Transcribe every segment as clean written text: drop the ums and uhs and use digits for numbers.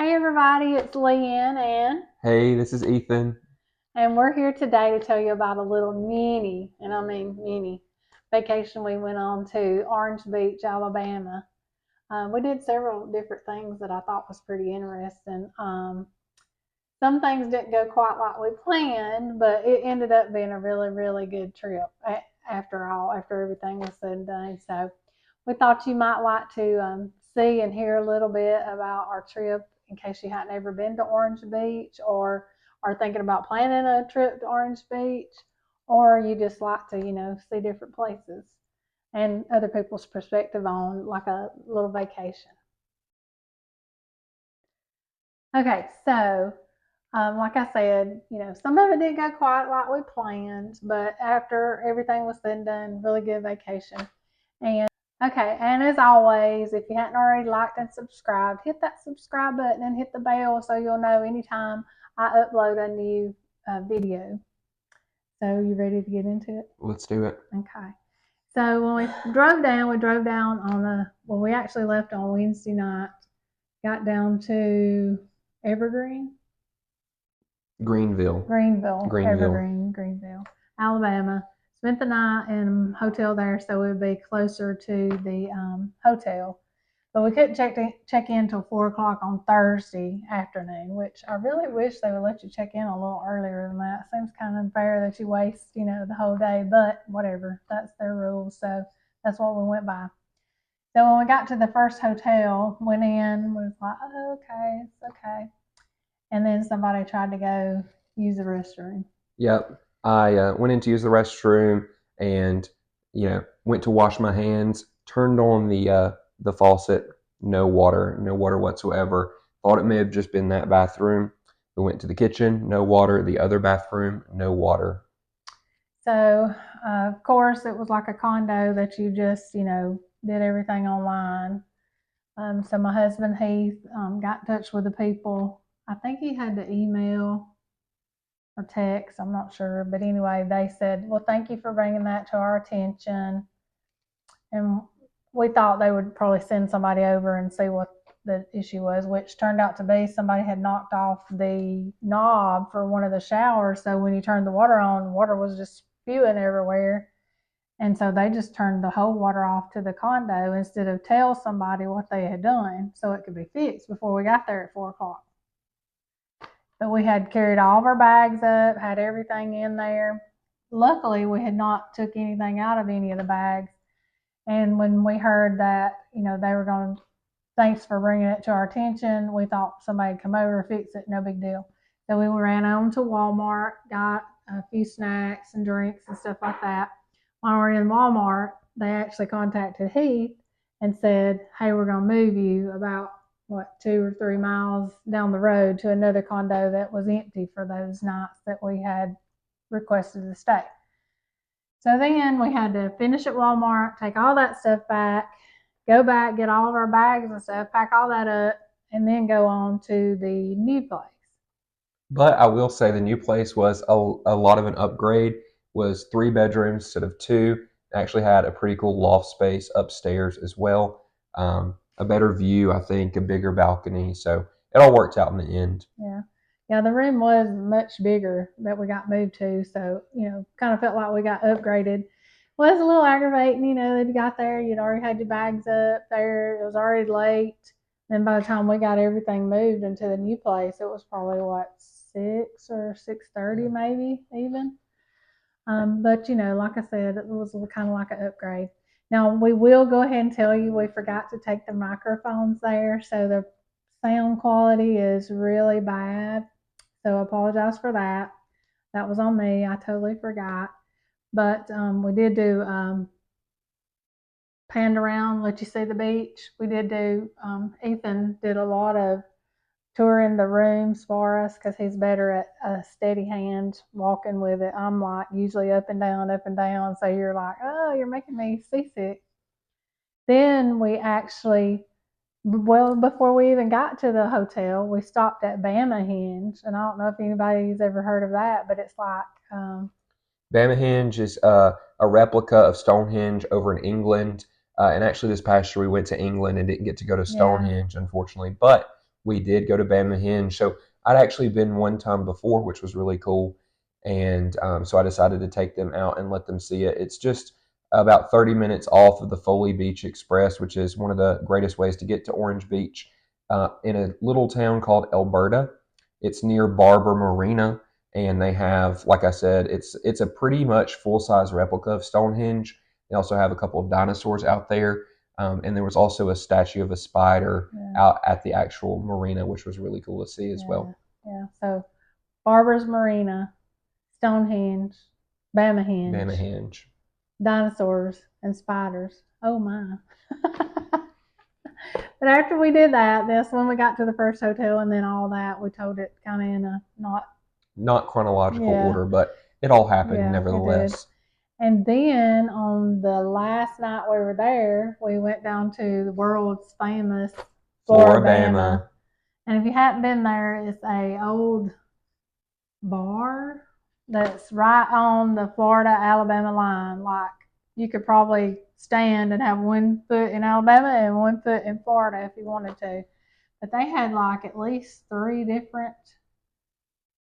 Hey everybody, it's Leanne Hey, this is Ethan. and we're here today to tell you about a little mini, and I mean mini, vacation we went on to Orange Beach, Alabama. We did several different things that I thought was pretty interesting. Some things didn't go quite like we planned, but it ended up being a really, really good trip after all, after everything was said and done. So we thought you might like to see and hear a little bit about our trip in case you hadn't ever been to Orange Beach or are thinking about planning a trip to Orange Beach, or you just like to, see different places and other people's perspective on like a little vacation. Okay, so like I said, some of it didn't go quite like we planned, but after everything was said and done, really good vacation. And okay, and as always, if you hadn't already liked and subscribed, hit that subscribe button and hit the bell so you'll know anytime I upload a new video. So you ready to get into it? Let's do it. Okay. So when we drove down on we actually left on Wednesday night, got down to Evergreen, Greenville. Greenville. Greenville, Alabama. Spent the night in a hotel there, so we'd be closer to the hotel. But we couldn't check in till 4 o'clock on Thursday afternoon, which I really wish they would let you check in a little earlier than that. Seems kind of unfair that you waste, the whole day, but whatever. That's their rules, so that's what we went by. So when we got to the first hotel, went in, was like, oh, okay, it's okay. And then somebody tried to go use the restroom. Yep. I went in to use the restroom and went to wash my hands. Turned on the faucet. No water. No water whatsoever. Thought it may have just been that bathroom. We went to the kitchen. No water. The other bathroom. No water. So, of course, it was like a condo that you just, did everything online. So my husband Heath got in touch with the people. I think he had to email or text. I'm not sure, but anyway, they said, "Well, thank you for bringing that to our attention." And we thought they would probably send somebody over and see what the issue was, which turned out to be somebody had knocked off the knob for one of the showers. So when you turned the water on, water was just spewing everywhere. And so they just turned the whole water off to the condo instead of tell somebody what they had done so it could be fixed before we got there at 4 o'clock. But we had carried all of our bags up, had everything in there. Luckily, we had not took anything out of any of the bags. And when we heard that, they were going to, thanks for bringing it to our attention, we thought somebody would come over, fix it, no big deal. So we ran on to Walmart, got a few snacks and drinks and stuff like that. While we were in Walmart, they actually contacted Heath and said, hey, we're going to move you about 2 or 3 miles down the road to another condo that was empty for those nights that we had requested to stay. So then we had to finish at Walmart, take all that stuff back, go back, get all of our bags and stuff, pack all that up, and then go on to the new place. But I will say the new place was a lot of an upgrade. Was 3 bedrooms instead of two. It actually had a pretty cool loft space upstairs as well. A better view, I think, a bigger balcony. So it all worked out in the end. Yeah. Yeah, the room was much bigger that we got moved to. So, kind of felt like we got upgraded. Well, it was a little aggravating, that you got there, you'd already had your bags up there, it was already late. Then by the time we got everything moved into the new place, it was probably 6 or 6:30 maybe even. But like I said, it was kind of like an upgrade. Now we will go ahead and tell you we forgot to take the microphones there, so the sound quality is really bad. So I apologize for that. That was on me. I totally forgot. But we did do panned around, let you see the beach. We did do, Ethan did a lot of touring the rooms for us because he's better at a steady hand walking with it. I'm like usually up and down, up and down. So you're like, oh, you're making me seasick. Then we actually, well, before we even got to the hotel, we stopped at Bama Hinge. And I don't know if anybody's ever heard of that, but it's like, Bamahenge is a replica of Stonehenge over in England. And actually, this past year we went to England and didn't get to go to yeah, Stonehenge, unfortunately. But we did go to Bama Hinge. So I'd actually been one time before, which was really cool. And so I decided to take them out and let them see it. It's just about 30 minutes off of the Foley Beach Express, which is one of the greatest ways to get to Orange Beach, in a little town called Alberta. It's near Barber Marina, and they have, like I said, it's a pretty much full size replica of Stonehenge. They also have a couple of dinosaurs out there, and there was also a statue of a spider Yeah. out at the actual marina, which was really cool to see as Yeah. well. Yeah. So Barber's Marina, Stonehenge, Bama Bama Hinge, Hinge. dinosaurs, and spiders. Oh my. But after we did that, that's when we got to the first hotel, and then all that we told it kind of in a Not chronological yeah, order, but it all happened yeah, it did. nevertheless. And then on the last night we were there, we went down to the world's famous Floribama. And if you hadn't been there, it's a old bar that's right on the Florida-Alabama line. Like you could probably stand and have one foot in Alabama and one foot in Florida if you wanted to. But they had like at least 3 different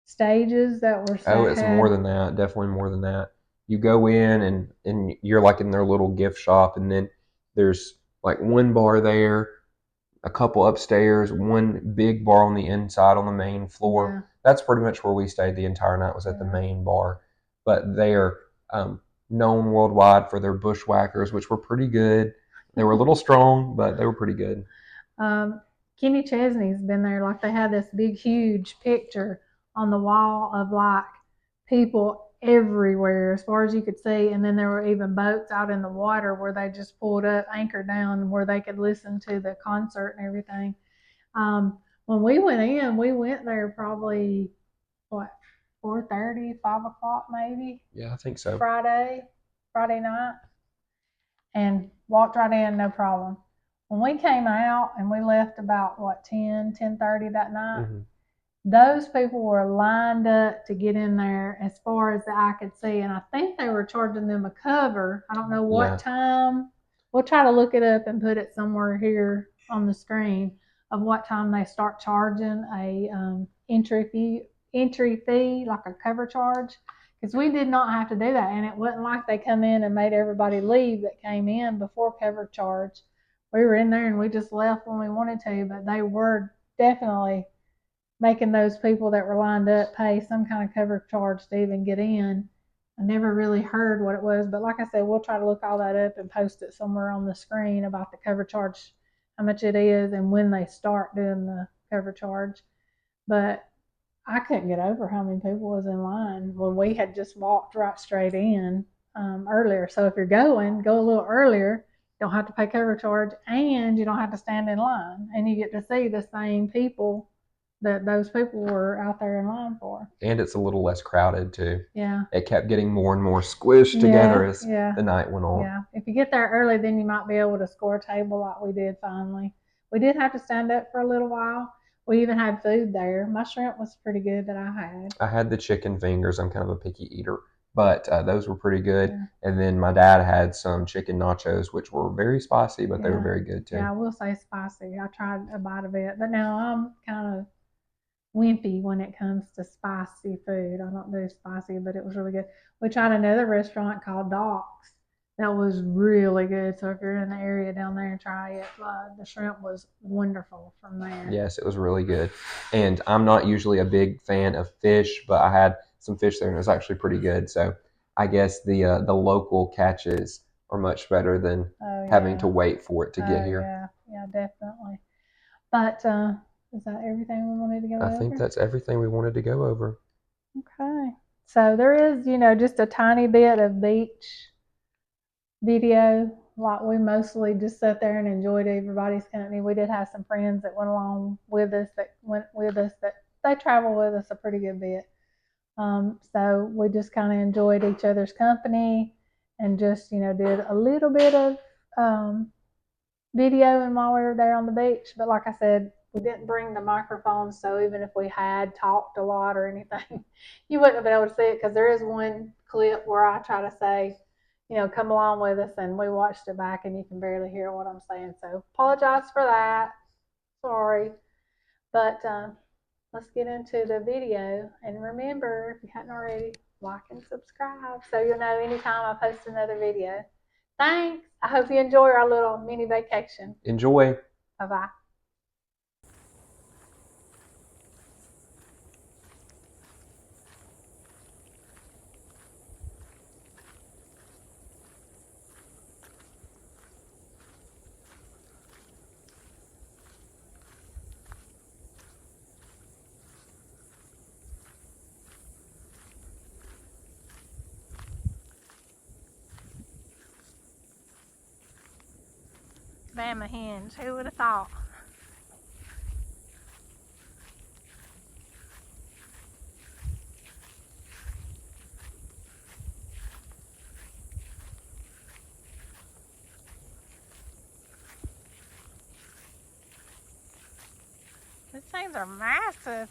stages that were Oh, it's had. more than that. Definitely more than that. You go in and you're like in their little gift shop, and then there's like one bar there, a couple upstairs, one big bar on the inside on the main floor. Yeah. That's pretty much where we stayed the entire night, was at the Yeah. main bar. But they are known worldwide for their bushwhackers, which were pretty good. They were a little strong, but they were pretty good. Kenny Chesney's been there. Like they had this big, huge picture on the wall of like people everywhere as far as you could see. And then there were even boats out in the water where they just pulled up, anchored down, where they could listen to the concert and everything. When we went in, we went there probably what 4:30, 5 o'clock maybe. Yeah, I think so. Friday night, and walked right in, no problem. When we came out and we left about what 10:30 that night, those people were lined up to get in there as far as the eye could see, and I think they were charging them a cover. I don't know what time. We'll try to look it up and put it somewhere here on the screen of what time they start charging a entry fee, like a cover charge. Because we did not have to do that, and it wasn't like they come in and made everybody leave that came in before cover charge. We were in there and we just left when we wanted to, but they were definitely making those people that were lined up pay some kind of cover charge to even get in. I never really heard what it was, but like I said, we'll try to look all that up and post it somewhere on the screen about the cover charge, how much it is, and when they start doing the cover charge. But I couldn't get over how many people was in line when we had just walked right straight in earlier. So if you're going, go a little earlier. You don't have to pay cover charge, and you don't have to stand in line, and you get to see the same people that those people were out there in line for. And it's a little less crowded too. Yeah. It kept getting more and more squished together as the night went on. Yeah. If you get there early, then you might be able to score a table like we did finally. We did have to stand up for a little while. We even had food there. My shrimp was pretty good that I had. I had the chicken fingers. I'm kind of a picky eater, but those were pretty good. Yeah. And then my dad had some chicken nachos, which were very spicy, but they were very good too. Yeah, I will say spicy. I tried a bite of it, but now I'm kind of wimpy when it comes to spicy food. I don't do spicy, but it was really good. We tried another restaurant called Doc's that was really good. So if you're in the area down there, try it. The shrimp was wonderful from there. Yes, it was really good. And I'm not usually a big fan of fish, but I had some fish there and it was actually pretty good. So I guess the local catches are much better than having to wait for it to get here. Yeah, definitely. But is that everything we wanted to go over? I think that's everything we wanted to go over. Okay. So there is, just a tiny bit of beach video. Like we mostly just sat there and enjoyed everybody's company. We did have some friends that went along with us, that they travel with us a pretty good bit. So we just kind of enjoyed each other's company and just, did a little bit of videoing while we were there on the beach. But like I said, we didn't bring the microphones, so even if we had talked a lot or anything, you wouldn't have been able to see it, because there is one clip where I try to say, come along with us, and we watched it back and you can barely hear what I'm saying. So apologize for that. Sorry. But let's get into the video. And remember, if you hadn't already, like and subscribe so you'll know anytime I post another video. Thanks. I hope you enjoy our little mini vacation. Enjoy. Bye-bye. Bama hens. Who would have thought? These things are massive.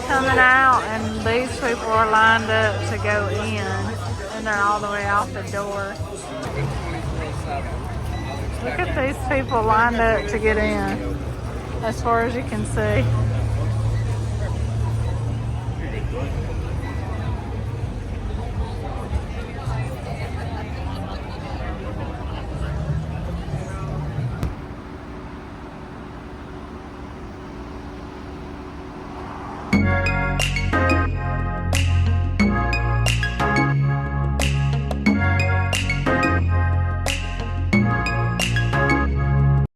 Coming out, and these people are lined up to go in, and they're all the way out the door. Look at these people lined up to get in, as far as you can see.